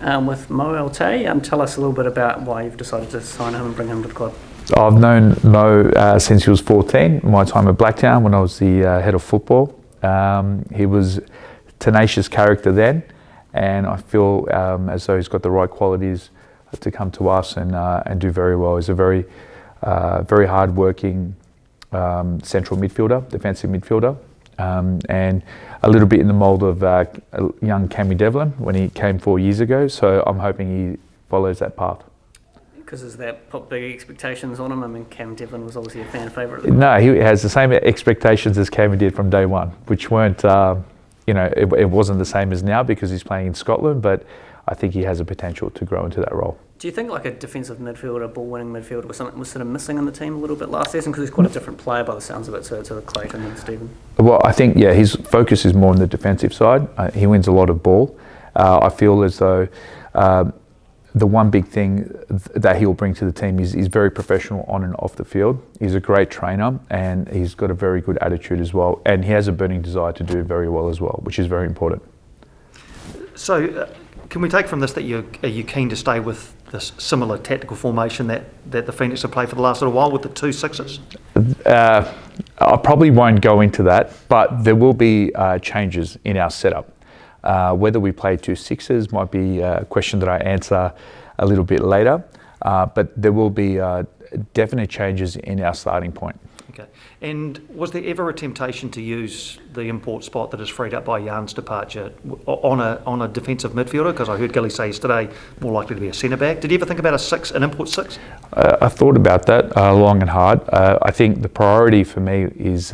with Mo Al-Taay. Tell us a little bit about why you've decided to sign him and bring him to the club. I've known Mo since he was 14, my time at Blacktown when I was the head of football. He was a tenacious character then, and I feel as though he's got the right qualities to come to us and do very well. He's a very hard-working central midfielder, defensive midfielder, and a little bit in the mould of young Cammy Devlin when he came 4 years ago. So I'm hoping he follows that path. Because has that put big expectations on him? I mean, Cam Devlin was obviously a fan favourite. No, he has the same expectations as Cammy did from day one, which weren't, it wasn't the same as now because he's playing in Scotland, but I think he has a potential to grow into that role. Do you think like a defensive midfielder, ball-winning midfielder was something was sort of missing in the team a little bit last season? Because he's quite a different player by the sounds of it to Clayton and Stephen. Well, I think, his focus is more on the defensive side. He wins a lot of ball. I feel as though the one big thing that he'll bring to the team is he's very professional on and off the field. He's a great trainer and he's got a very good attitude as well. And he has a burning desire to do very well as well, which is very important. So, can we take from this that are you keen to stay with this similar tactical formation that the Phoenix have played for the last little while with the 2 6s? I probably won't go into that, but there will be changes in our setup. Whether we play 2 6s might be a question that I answer a little bit later, but there will be definite changes in our starting point. Okay. And was there ever a temptation to use the import spot that is freed up by Jan's departure on a defensive midfielder? Because I heard Gilly say yesterday more likely to be a centre back. Did you ever think about an import 6? I thought about that long and hard. I think the priority for me is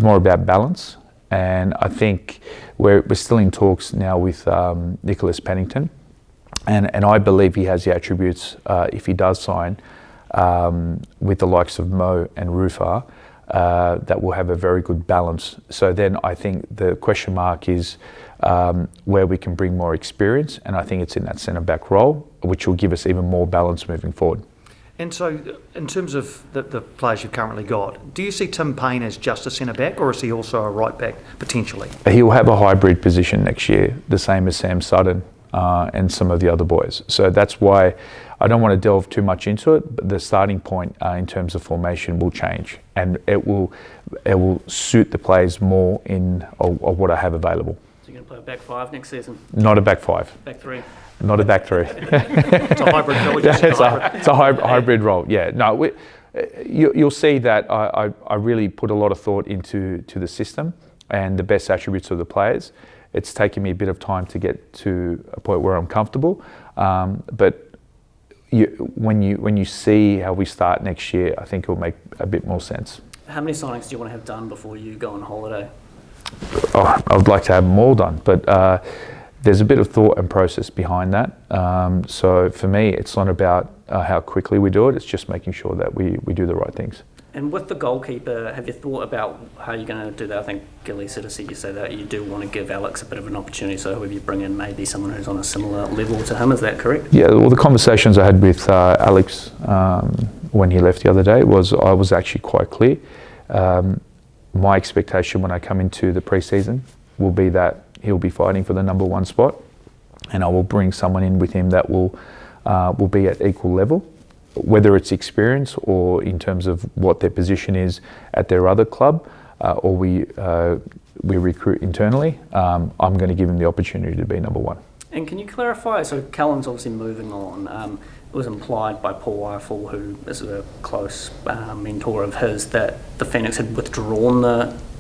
more about balance, and I think we're still in talks now with Nicholas Pennington, and I believe he has the attributes if he does sign. With the likes of Mo and Rufa, that will have a very good balance. So then I think the question mark is where we can bring more experience, and I think it's in that centre-back role, which will give us even more balance moving forward. And so, in terms of the players you've currently got, do you see Tim Payne as just a centre-back, or is he also a right-back, potentially? He'll have a hybrid position next year, the same as Sam Sutton and some of the other boys. So that's why I don't want to delve too much into it, but the starting point in terms of formation will change, and it will suit the players more of what I have available. So you're going to play a back 5 next season? Not a back 5. Back 3? Not a back 3. It's a hybrid role. It's a hybrid role. Yeah. No, you'll see that I really put a lot of thought into the system and the best attributes of the players. It's taken me a bit of time to get to a point where I'm comfortable, but when you see how we start next year, I think it will make a bit more sense. How many signings do you want to have done before you go on holiday? I would like to have them all done, but there's a bit of thought and process behind that. So for me, it's not about how quickly we do it, it's just making sure that we do the right things. And with the goalkeeper, have you thought about how you're going to do that? I think Gilly sort of said you say that you do want to give Alex a bit of an opportunity, so whoever you bring in maybe someone who's on a similar level to him, is that correct? Yeah, well, the conversations I had with Alex when he left the other day I was actually quite clear. My expectation when I come into the pre-season will be that he'll be fighting for the number 1 spot, and I will bring someone in with him that will be at equal level. Whether it's experience or in terms of what their position is at their other club, or we recruit internally, I'm going to give him the opportunity to be number 1. And can you clarify, so Callum's obviously moving on, it was implied by Paul Eiffel, who is a close mentor of his, that the Phoenix had withdrawn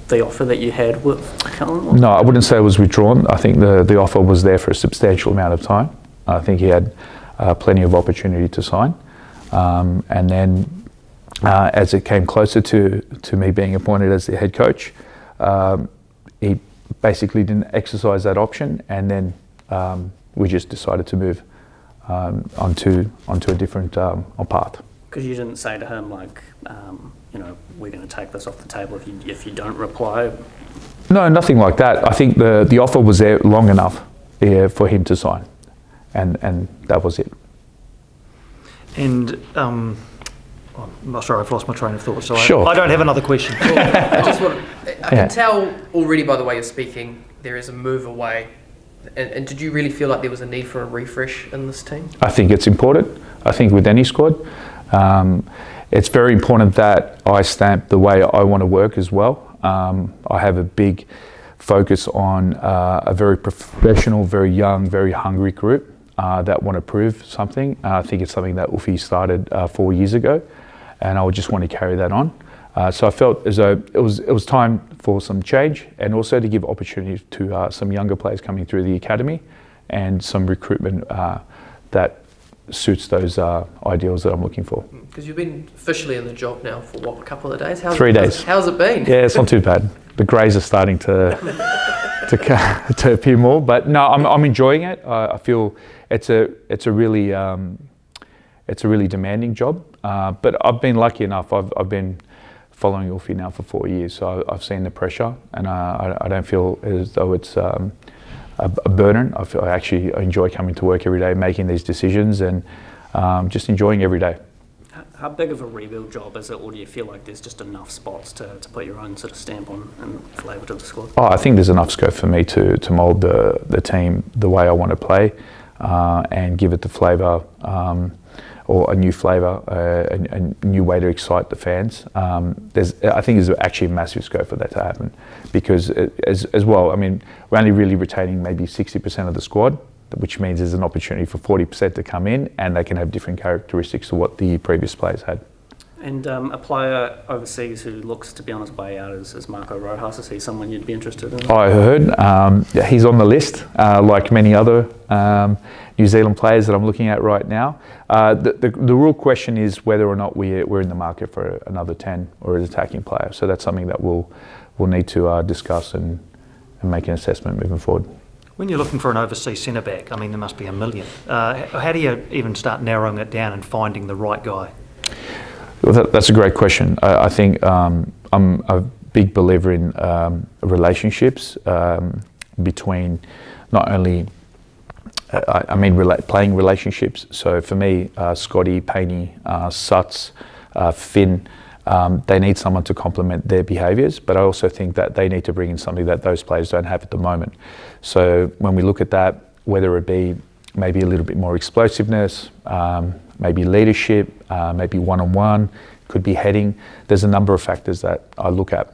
the offer that you had with Callum? No, I wouldn't say it was withdrawn. I think the offer was there for a substantial amount of time. I think he had plenty of opportunity to sign. And then as it came closer to me being appointed as the head coach, he basically didn't exercise that option, and then we just decided to move onto a different path. Because you didn't say to him, we're going to take this off the table if you don't reply? No, nothing like that. I think the offer was there long enough for him to sign, and that was it. And I'm sorry, I've lost my train of thought, so sure. I don't have another question. I can tell already by the way you're speaking, there is a move away And did you really feel like there was a need for a refresh in this team? I think it's important. I think with any squad, it's very important that I stamp the way I want to work as well. I have a big focus on a very professional, very young, very hungry group that want to prove something. I think it's something that Ufi started 4 years ago, and I would just want to carry that on. So I felt as though it was time for some change, and also to give opportunity to some younger players coming through the academy, and some recruitment that suits those ideals that I'm looking for. Because you've been officially in the job now for what, a couple of days? 3 days. How's it been? Yeah, it's not too bad. The greys are starting to appear more, but no, I'm enjoying it. I feel it's a really demanding job, but I've been lucky enough. I've been following Ufi now for 4 years, so I've seen the pressure, and I don't feel as though it's a burden. I actually enjoy coming to work every day, making these decisions, and just enjoying every day. How big of a rebuild job is it, or do you feel like there's just enough spots to put your own sort of stamp on and flavour to the squad? Oh, I think there's enough scope for me to mould the team the way I want to play, and give it the flavour, or a new flavour, a new way to excite the fans. I think there's actually a massive scope for that to happen, because as well, I mean, we're only really retaining maybe 60% of the squad, which means there's an opportunity for 40% to come in, and they can have different characteristics to what the previous players had. And a player overseas who looks to be on his way out is Marco Rojas. Is he someone you'd be interested in? I heard he's on the list, like many other New Zealand players that I'm looking at right now. The real question is whether or not we're in the market for another 10 or an attacking player. So that's something that we'll need to discuss and make an assessment moving forward. When you're looking for an overseas centre-back, I mean, there must be a million. How do you even start narrowing it down and finding the right guy? Well, that's a great question. I think I'm a big believer in relationships between not only, playing relationships. So for me, Scotty, Payne, Suts, Finn, they need someone to complement their behaviours, but I also think that they need to bring in something that those players don't have at the moment. So when we look at that, whether it be maybe a little bit more explosiveness, maybe leadership, maybe one-on-one, could be heading. There's a number of factors that I look at.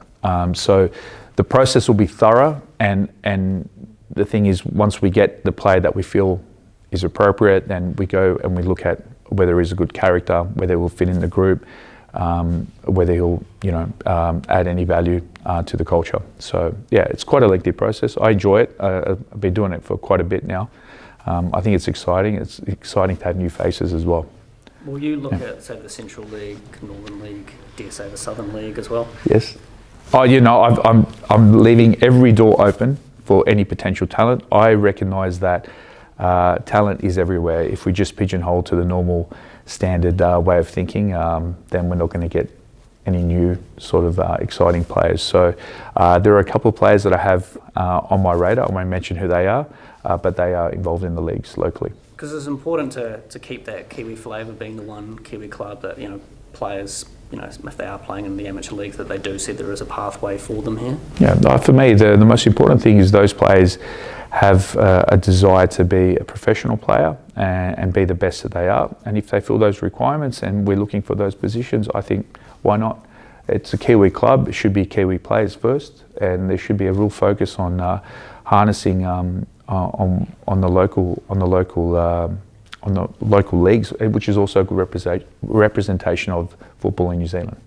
So the process will be thorough, and the thing is, once we get the player that we feel is appropriate, then we go and we look at whether he's a good character, whether he'll fit in the group, whether he'll add any value to the culture. So yeah, it's quite a lengthy process. I enjoy it. I've been doing it for quite a bit now. I think it's exciting. It's exciting to have new faces as well. Will you look at, say, the Central League, Northern League, dare say the Southern League as well? Yes. Oh, I'm leaving every door open for any potential talent. I recognise that talent is everywhere. If we just pigeonhole to the normal standard way of thinking, then we're not going to get any new sort of exciting players. So there are a couple of players that I have on my radar. I won't mention who they are, but they are involved in the leagues locally. Because it's important to keep that Kiwi flavour, being the one Kiwi club that players, if they are playing in the amateur leagues, that they do see there is a pathway for them here. Yeah, for me, the most important thing is those players have a desire to be a professional player and be the best that they are. And if they fill those requirements and we're looking for those positions, I think, why not? It's a Kiwi club. It should be Kiwi players first, and there should be a real focus on harnessing on the local leagues, which is also a good representation of football in New Zealand.